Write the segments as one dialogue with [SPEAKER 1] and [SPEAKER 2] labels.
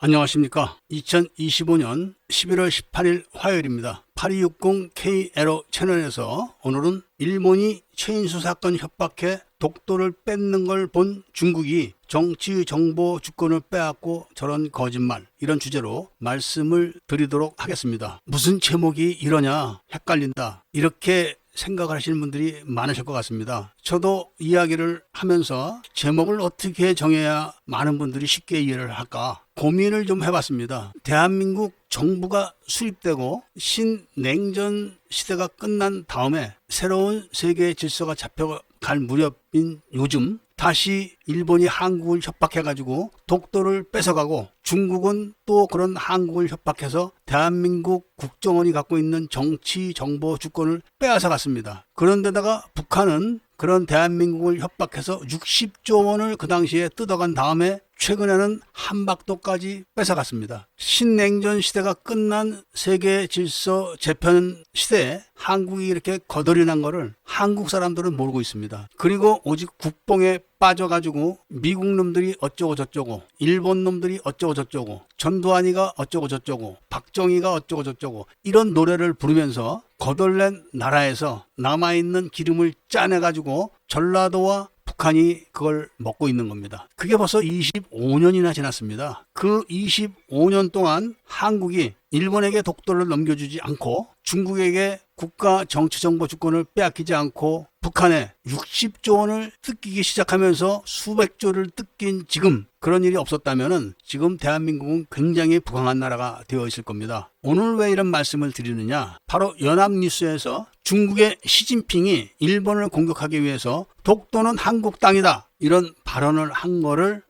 [SPEAKER 1] 안녕하십니까. 2025년 11월 18일 화요일입니다. 8260K 에러 채널에서 오늘은 일본이 최인수 사건 협박해 독도를 뺏는 걸 본 중국이 정치 정보 주권을 빼앗고 저런 거짓말, 이런 주제로 말씀을 드리도록 하겠습니다. 무슨 제목이 이러냐, 헷갈린다, 이렇게 생각을 하시는 분들이 많으실 것 같습니다. 저도 이야기를 하면서 제목을 어떻게 정해야 많은 분들이 쉽게 이해를 할까 고민을 좀 해봤습니다. 대한민국 정부가 수립되고 신냉전 시대가 끝난 다음에 새로운 세계 질서가 잡혀갈 무렵인 요즘 다시 일본이 한국을 협박해가지고 독도를 뺏어가고, 중국은 또 그런 한국을 협박해서 대한민국 국정원이 갖고 있는 정치 정보 주권을 빼앗아 갔습니다. 그런데다가 북한은 그런 대한민국을 협박해서 60조 원을 그 당시에 뜯어간 다음에 최근에는 한박도까지 뺏어갔습니다. 신냉전 시대가 끝난 세계 질서 재편 시대에 한국이 이렇게 거덜이 난 거를 한국 사람들은 모르고 있습니다. 그리고 오직 국뽕에 빠져가지고 미국 놈들이 어쩌고 저쩌고, 일본 놈들이 어쩌고 저쩌고, 전두환이가 어쩌고 저쩌고, 박정희가 어쩌고 저쩌고, 이런 노래를 부르면서 거덜낸 나라에서 남아있는 기름을 짜내가지고 전라도와 북한이 그걸 먹고 있는 겁니다. 그게 벌써 25년이나 지났습니다. 그 25년 동안 한국이 일본에게 독도를 넘겨주지 않고, 중국에게 국가 정치정보 주권을 빼앗기지 않고, 북한에 60조 원을 뜯기기 시작하면서 수백 조를 뜯긴 지금, 그런 일이 없었다면 지금 대한민국은 굉장히 부강한 나라가 되어 있을 겁니다. 오늘 왜 이런 말씀을 드리느냐, 바로 연합뉴스에서 중국의 시진핑이 일본을 공격하기 위해서 독도는 한국 땅이다, 이런 발언을 한 거를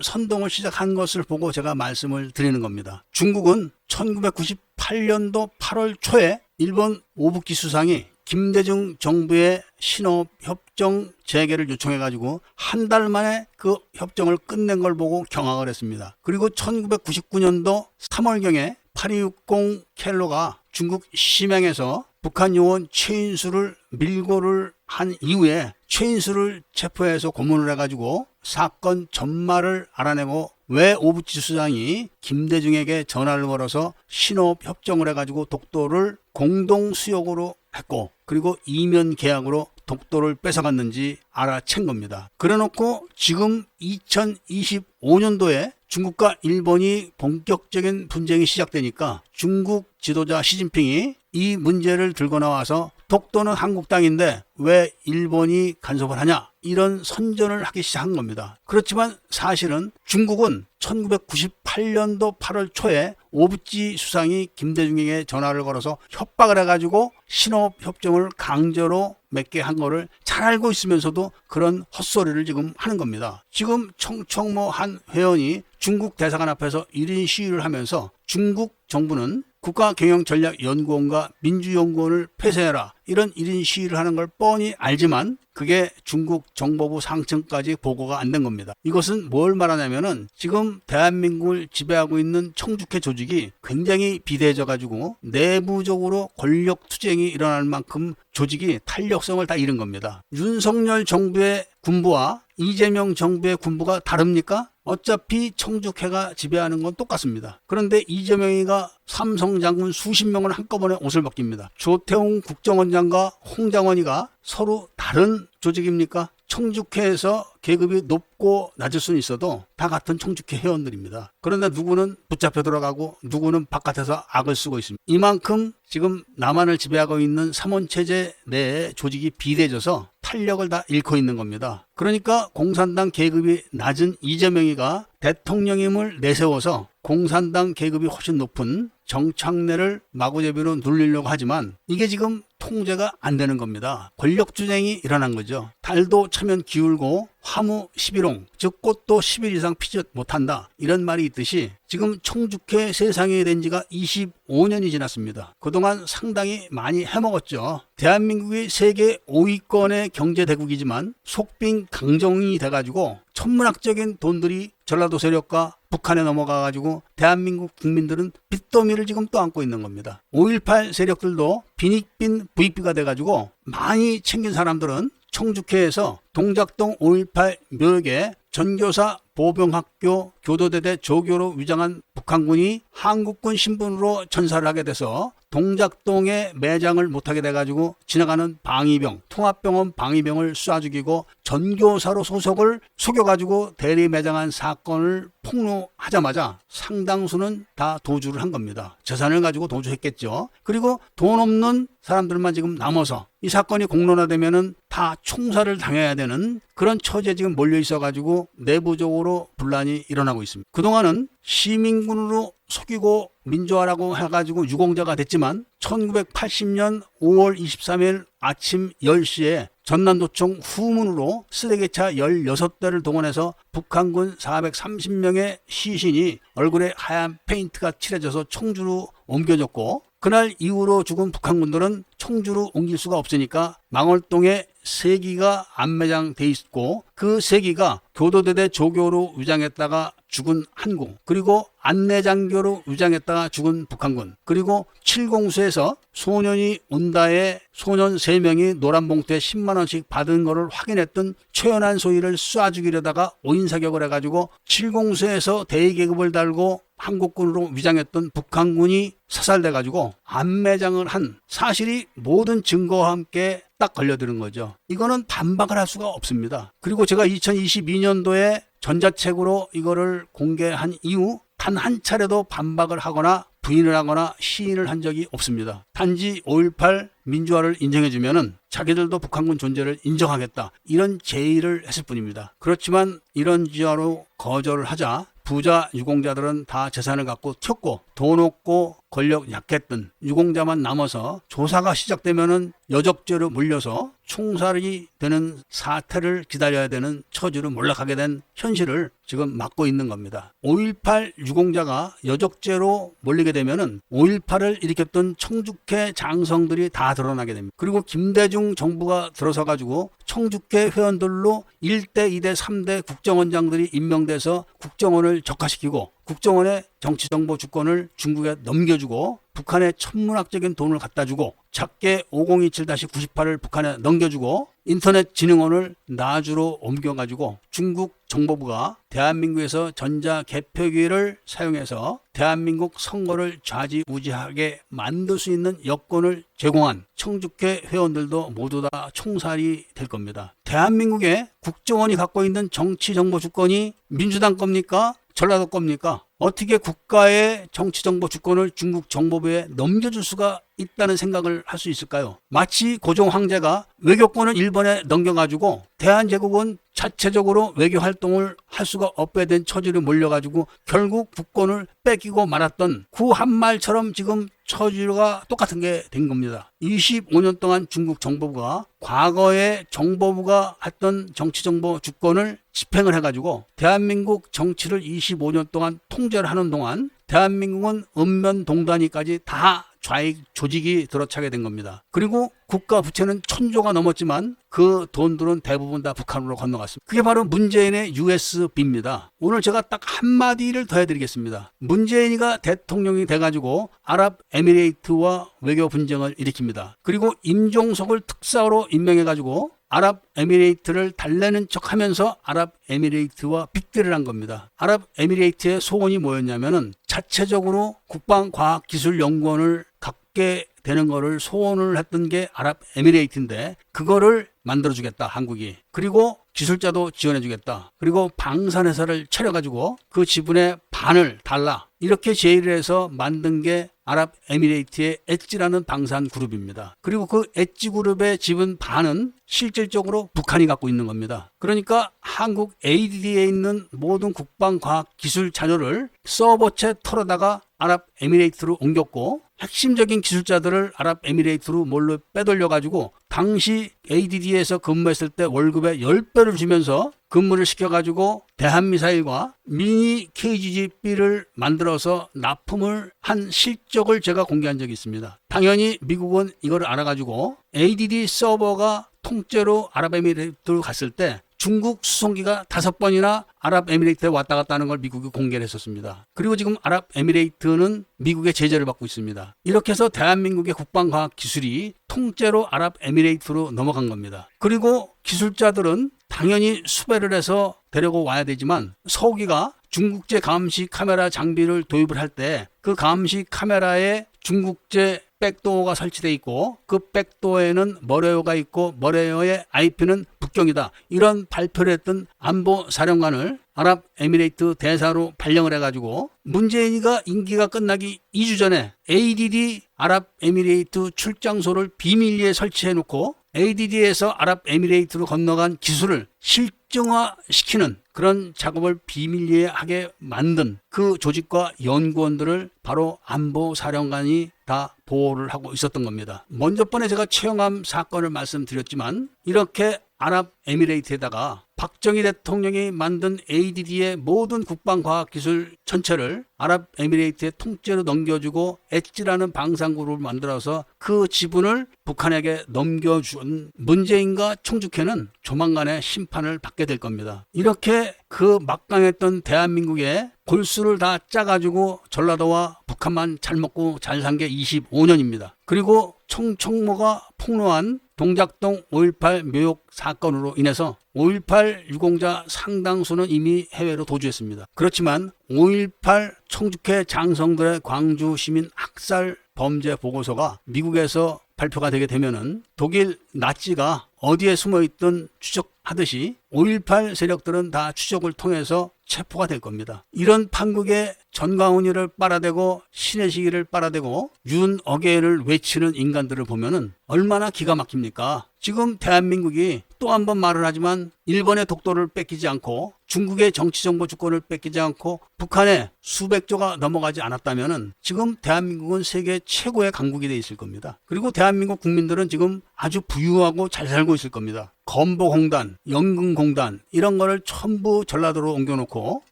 [SPEAKER 1] 선동을 시작한 것을 보고 제가 말씀을 드리는 겁니다. 중국은 1998년도 8월 초에 일본 오부키 수상이 김대중 정부의 신호협정 재개를 요청해가지고 한 달 만에 그 협정을 끝낸 걸 보고 경악을 했습니다. 그리고 1999년도 3월경에 8260 켈로가 중국 심양에서 북한 요원 최인수를 밀고를 한 이후에 최인수를 체포해서 고문을 해가지고 사건 전말을 알아내고, 왜 오부치 수상이 김대중에게 전화를 걸어서 신호협정을 해가지고 독도를 공동 수용으로 했고, 그리고 이면 계약으로 독도를 뺏어갔는지 알아챈 겁니다. 그래놓고 지금 2025년도에 중국과 일본이 본격적인 분쟁이 시작되니까 중국 지도자 시진핑이 이 문제를 들고 나와서 독도는 한국 땅인데 왜 일본이 간섭을 하냐, 이런 선전을 하기 시작한 겁니다. 그렇지만 사실은 중국은 1998년도 8월 초에 오부치 수상이 김대중에게 전화를 걸어서 협박을 해가지고 신호협정을 강제로 맺게 한 거를 잘 알고 있으면서도 그런 헛소리를 지금 하는 겁니다. 지금 청청모 한 회원이 중국 대사관 앞에서 1인 시위를 하면서 중국 정부는 국가경영전략연구원과 민주연구원을 폐쇄해라, 이런 1인 시위를 하는 걸 뻔히 알지만 그게 중국 정보부 상층까지 보고가 안 된 겁니다. 이것은 뭘 말하냐면은 지금 대한민국을 지배하고 있는 청주회 조직이 굉장히 비대해져 가지고 내부적으로 권력 투쟁이 일어날 만큼 조직이 탄력성을 다 잃은 겁니다. 윤석열 정부의 군부와 이재명 정부의 군부가 다릅니까? 어차피 청주회가 지배하는 건 똑같습니다. 그런데 이재명이가 삼성 장군 수십 명을 한꺼번에 옷을 벗깁니다. 조태웅 국정원장과 홍장원이가 서로 다른 조직입니까? 청주회에서 계급이 높고 낮을 수는 있어도 다 같은 청주회 회원들입니다. 그런데 누구는 붙잡혀 들어가고 누구는 바깥에서 악을 쓰고 있습니다. 이만큼 지금 남한을 지배하고 있는 삼원체제 내에 조직이 비대해져서 탄력을 다 잃고 있는 겁니다. 그러니까 공산당 계급이 낮은 이재명이가 대통령임을 내세워서 공산당 계급이 훨씬 높은 정창래를 마구잡이로 눌리려고 하지만 이게 지금 통제가 안 되는 겁니다. 권력투쟁이 일어난 거죠. 달도 차면 기울고 화무 11홍, 즉 꽃도 10일 이상 피지 못한다, 이런 말이 있듯이 지금 청주회 세상이 된 지가 25년이 지났습니다. 그동안 상당히 많이 해먹었죠. 대한민국이 세계 5위권의 경제대국이지만 속빈 강정이 돼가지고 천문학적인 돈들이 전라도 세력과 북한에 넘어가가지고 대한민국 국민들은 빚더미를 지금 떠안고 있는 겁니다. 5.18 세력들도 빈익빈 부익비가 돼가지고 많이 챙긴 사람들은 청주회에서 동작동 5.18 묘역에 전교사 보병학교 교도대대 조교로 위장한 북한군이 한국군 신분으로 전사를 하게 돼서 동작동에 매장을 못하게 돼가지고 지나가는 방위병, 통합병원 방위병을 쏴 죽이고 전교사로 소속을 속여가지고 대리 매장한 사건을 폭로하자마자 상당수는 다 도주를 한 겁니다. 재산을 가지고 도주했겠죠. 그리고 돈 없는 사람들만 지금 남아서 이 사건이 공론화되면은 다 총살을 당해야 되는 그런 처지에 지금 몰려 있어가지고 내부적으로 분란이 일어나고 있습니다. 그동안은 시민군으로 속이고 민주화라고 해가지고 유공자가 됐지만 1980년 5월 23일 아침 10시에 전남도청 후문으로 쓰레기차 16대를 동원해서 북한군 430명의 시신이 얼굴에 하얀 페인트가 칠해져서 청주로 옮겨졌고, 그날 이후로 죽은 북한군들은 청주로 옮길 수가 없으니까 망월동에 3기가 안매장돼 있고, 그 3기가 교도대대 조교로 위장했다가 죽은 한국, 그리고 안내장교로 위장했다가 죽은 북한군, 그리고 칠공수에서 소년이 온다에 소년 3명이 노란 봉투에 10만원씩 받은 거를 확인했던 최연한 소위를 쏴 죽이려다가 오인사격을 해가지고 칠공수에서 대위계급을 달고 한국군으로 위장했던 북한군이 사살돼가지고 안매장을 한 사실이 모든 증거와 함께 딱 걸려드는 거죠. 이거는 반박을 할 수가 없습니다. 그리고 제가 2022년도에 전자책으로 이거를 공개한 이후 단 한 차례도 반박을 하거나 부인을 하거나 시인을 한 적이 없습니다. 단지 5.18 민주화를 인정해주면은 자기들도 북한군 존재를 인정하겠다, 이런 제의를 했을 뿐입니다. 그렇지만 이런 지화로 거절을 하자 부자 유공자들은 다 재산을 갖고 튀었고, 돈 없고 권력 약했던 유공자만 남아서 조사가 시작되면은 여적죄로 물려서 총살이 되는 사태를 기다려야 되는 처지로 몰락하게 된 현실을 지금 맞고 있는 겁니다. 5.18 유공자가 여적죄로 몰리게 되면은 5.18을 일으켰던 청주회 장성들이 다 드러나게 됩니다. 그리고 김대중 정부가 들어서 가지고 청주회 회원들로 1대, 2대, 3대 국정원장들이 임명돼서 국정원을 적화시키고 국정원의 정치정보 주권을 중국에 넘겨주고 북한에 천문학적인 돈을 갖다 주고 작게 5027-98을 북한에 넘겨주고 인터넷진흥원을 나주로 옮겨가지고 중국 정보부가 대한민국에서 전자개표기를 사용해서 대한민국 선거를 좌지우지하게 만들 수 있는 여건을 제공한 청주회 회원들도 모두 다 총살이 될 겁니다. 대한민국의 국정원이 갖고 있는 정치정보 주권이 민주당 겁니까? 전라도 겁니까? 어떻게 국가의 정치정보 주권을 중국 정보부에 넘겨줄 수가 있다는 생각을 할 수 있을까요? 마치 고종 황제가 외교권을 일본에 넘겨가지고 대한제국은 자체적으로 외교 활동을 할 수가 없게 된 처지로 몰려가지고 결국 국권을 뺏기고 말았던 그 한말처럼 지금 처지가 똑같은 게 된 겁니다. 25년 동안 중국 정보부가 과거에 정보부가 했던 정치정보 주권을 집행을 해가지고 대한민국 정치를 25년 동안 통제를 하는 동안 대한민국은 읍면동단위까지 다 좌익 조직이 들어차게 된 겁니다. 그리고 국가 부채는 1,000조가 넘었지만 그 돈들은 대부분 다 북한으로 건너갔습니다. 그게 바로 문재인의 USB입니다. 오늘 제가 딱 한마디를 더 해드리겠습니다. 문재인이가 대통령이 돼가지고 아랍에미레이트와 외교 분쟁을 일으킵니다. 그리고 임종석을 특사로 임명해가지고 아랍에미레이트를 달래는 척하면서 아랍에미레이트와 빅딜을 한 겁니다. 아랍에미레이트의 소원이 뭐였냐면은 자체적으로 국방과학기술연구원을 갖게 되는 거를 소원을 했던 게 아랍에미레이트인데 그거를 만들어주겠다 한국이. 그리고 기술자도 지원해주겠다. 그리고 방산회사를 차려가지고 그 지분의 반을 달라. 이렇게 제의를 해서 만든 게 아랍에미레이트의 엣지라는 방산그룹입니다. 그리고 그 엣지그룹의 지분 반은 실질적으로 북한이 갖고 있는 겁니다. 그러니까 한국 ADD에 있는 모든 국방과학기술 자료를 서버체 털어다가 아랍에미레이트로 옮겼고 핵심적인 기술자들을 아랍에미레이트로 몰래 빼돌려가지고 당시 ADD에서 근무했을 때 월급의 10배를 주면서 근무를 시켜가지고 대한미사일과 미니 KGB-B를 만들어서 납품을 한 실적을 제가 공개한 적이 있습니다. 당연히 미국은 이걸 알아가지고 ADD 서버가 통째로 아랍에미레이트로 갔을 때 중국 수송기가 5번이나 아랍에미레이트에 왔다 갔다 하는 걸 미국이 공개를 했었습니다. 그리고 지금 아랍에미레이트는 미국의 제재를 받고 있습니다. 이렇게 해서 대한민국의 국방과학 기술이 통째로 아랍에미레이트로 넘어간 겁니다. 그리고 기술자들은 당연히 수배를 해서 데리고 와야 되지만 서우기가 중국제 감시 카메라 장비를 도입을 할 때 그 감시 카메라에 중국제 백도어가 설치되어 있고 그 백도어에는 머레어가 있고 머레어의 IP는 북경이다. 이런 발표를 했던 안보사령관을 아랍에미레이트 대사로 발령을 해가지고 문재인이가 임기가 끝나기 2주 전에 ADD 아랍에미레이트 출장소를 비밀리에 설치해놓고 ADD에서 아랍에미레이트로 건너간 기술을 실증화시키는 그런 작업을 비밀리에 하게 만든 그 조직과 연구원들을 바로 안보사령관이 다 보호를 하고 있었던 겁니다. 먼저 번에 제가 최영암 사건을 말씀드렸지만 이렇게 아랍에미레이트에다가 박정희 대통령이 만든 ADD의 모든 국방과학기술 전체를 아랍에미레이트의 통째로 넘겨주고 엣지라는 방산그룹을 만들어서 그 지분을 북한에게 넘겨준 문재인과 총주회는 조만간에 심판을 받게 될 겁니다. 이렇게 그 막강했던 대한민국의 골수를 다 짜가지고 전라도와 북한만 잘 먹고 잘 산 게 25년입니다. 그리고 청총모가 폭로한 동작동 5.18 묘욕 사건으로 인해서 5.18 유공자 상당수는 이미 해외로 도주했습니다. 그렇지만 5.18 청주회 장성들의 광주 시민 학살 범죄 보고서가 미국에서 발표가 되게 되면은 독일 나치가 어디에 숨어있든 추적하듯이 5.18 세력들은 다 추적을 통해서 체포가 될 겁니다. 이런 판국에 전광훈이를 빨아대고 신해시기를 빨아대고 윤어게를 외치는 인간들을 보면은 얼마나 기가 막힙니까? 지금 대한민국이 또 한 번 말을 하지만 일본의 독도를 뺏기지 않고 중국의 정치정보 주권을 뺏기지 않고 북한에 수백조가 넘어가지 않았다면은 지금 대한민국은 세계 최고의 강국이 돼 있을 겁니다. 그리고 대한민국 국민들은 지금 아주 부유하고 잘 살고 있을 겁니다. 건보공단, 연금공단 이런 거를 전부 전라도로 옮겨놓고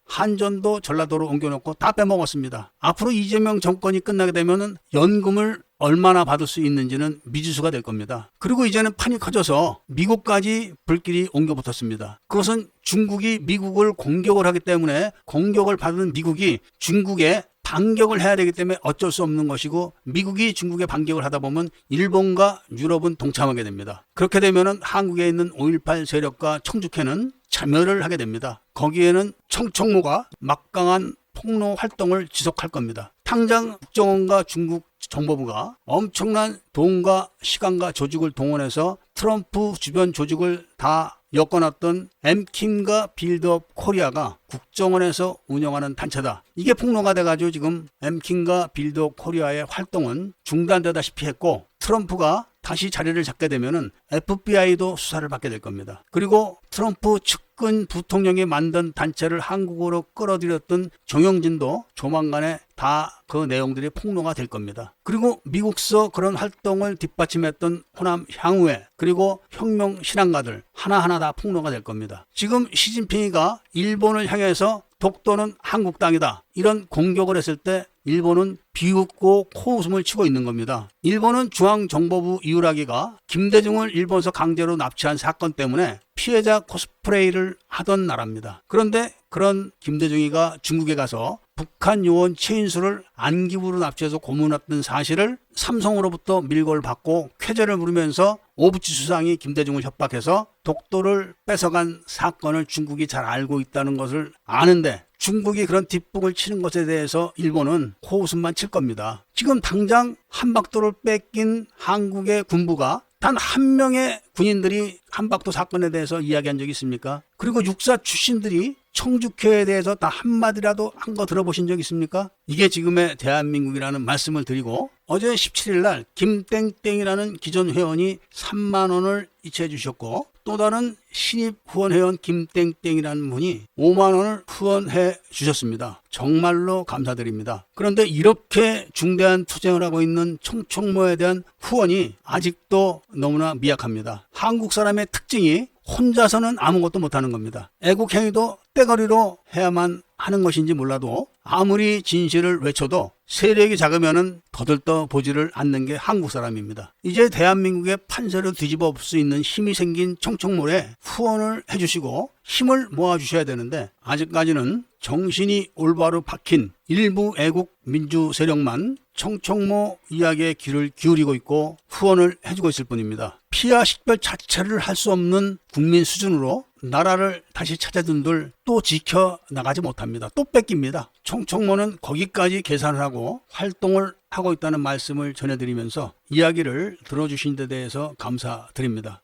[SPEAKER 1] 한전도 전라도로 옮겨놓고 다 빼먹었습니다. 앞으로 이재명 정권이 끝나게 되면은 연금을 얼마나 받을 수 있는지는 미지수가 될 겁니다. 그리고 이제는 판이 커져서 미국까지 불길이 옮겨 붙었습니다. 그것은 중국이 미국을 공격을 하기 때문에 공격을 받은 미국이 중국에 반격을 해야 되기 때문에 어쩔 수 없는 것이고 미국이 중국에 반격을 하다 보면 일본과 유럽은 동참하게 됩니다. 그렇게 되면은 한국에 있는 5.18 세력과 청주회는 참여를 하게 됩니다. 거기에는 청총모가 막강한 폭로 활동을 지속할 겁니다. 당장 국정원과 중국 정보부가 엄청난 돈과 시간과 조직을 동원해서 트럼프 주변 조직을 다 엮어놨던 엠킴과 빌드업 코리아가 국정원에서 운영하는 단체다. 이게 폭로가 돼가지고 지금 엠킴과 빌드업 코리아의 활동은 중단되다시피 했고 트럼프가 다시 자리를 잡게 되면은 FBI도 수사를 받게 될 겁니다. 그리고 트럼프 측근 부통령이 만든 단체를 한국으로 끌어들였던 정영진도 조만간에 다 그 내용들이 폭로가 될 겁니다. 그리고 미국서 그런 활동을 뒷받침했던 호남 향후회 그리고 혁명 신앙가들 하나하나 다 폭로가 될 겁니다. 지금 시진핑이가 일본을 향해서 독도는 한국 땅이다 이런 공격을 했을 때 일본은 비웃고 코웃음을 치고 있는 겁니다. 일본은 중앙정보부 이우라기가 김대중을 일본에서 강제로 납치한 사건 때문에 피해자 코스프레이를 하던 나라입니다. 그런데 그런 김대중이가 중국에 가서 북한 요원 최인수를 안기부로 납치해서 고문했던 사실을 삼성으로부터 밀고를 받고 쾌재를 부르면서 오부치 수상이 김대중을 협박해서 독도를 뺏어간 사건을 중국이 잘 알고 있다는 것을 아는데 중국이 그런 뒷북을 치는 것에 대해서 일본은 코웃음만 칠 겁니다. 지금 당장 한박도를 뺏긴 한국의 군부가 단 한 명의 군인들이 한박도 사건에 대해서 이야기한 적이 있습니까? 그리고 육사 출신들이 청주회에 대해서 다 한마디라도 한 거 들어보신 적 있습니까? 이게 지금의 대한민국이라는 말씀을 드리고 어제 17일 날 김땡땡이라는 기존 회원이 3만 원을 이체해 주셨고 또 다른 신입 후원 회원 김땡땡이라는 분이 5만 원을 후원해 주셨습니다. 정말로 감사드립니다. 그런데 이렇게 중대한 투쟁을 하고 있는 청총모에 대한 후원이 아직도 너무나 미약합니다. 한국 사람의 특징이 혼자서는 아무것도 못하는 겁니다. 애국행위도 떼거리로 해야만 하는 것인지 몰라도 아무리 진실을 외쳐도 세력이 작으면 더들떠 보지를 않는 게 한국 사람입니다. 이제 대한민국의 판세를 뒤집어 볼 수 있는 힘이 생긴 청총몰에 후원을 해주시고 힘을 모아주셔야 되는데 아직까지는 정신이 올바로 박힌 일부 애국 민주 세력만 청총모 이야기에 귀를 기울이고 있고 후원을 해주고 있을 뿐입니다. 피하 식별 자체를 할 수 없는 국민 수준으로 나라를 다시 찾아둔들 또 지켜나가지 못합니다. 또 뺏깁니다. 총총모는 거기까지 계산을 하고 활동을 하고 있다는 말씀을 전해드리면서 이야기를 들어주신 데 대해서 감사드립니다.